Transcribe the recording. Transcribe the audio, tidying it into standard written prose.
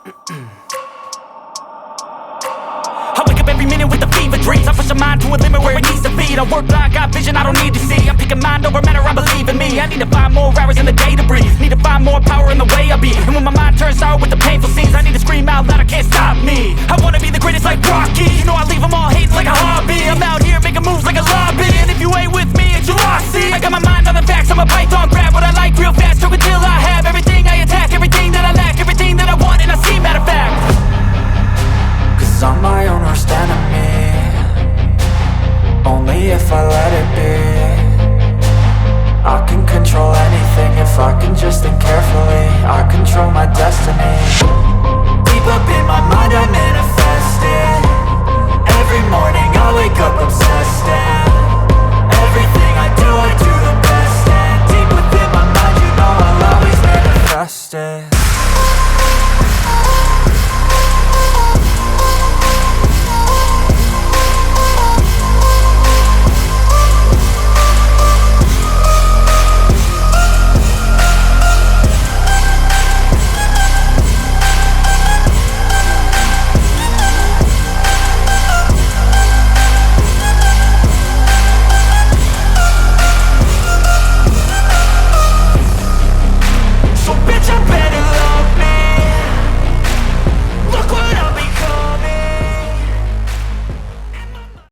I wake up every minute with the fever dreams. I push my mind to a limit where it needs to be. I work blind, got vision I don't need to see. I'm picking mind over matter, I believe in me. I need to find more hours in the day to breathe.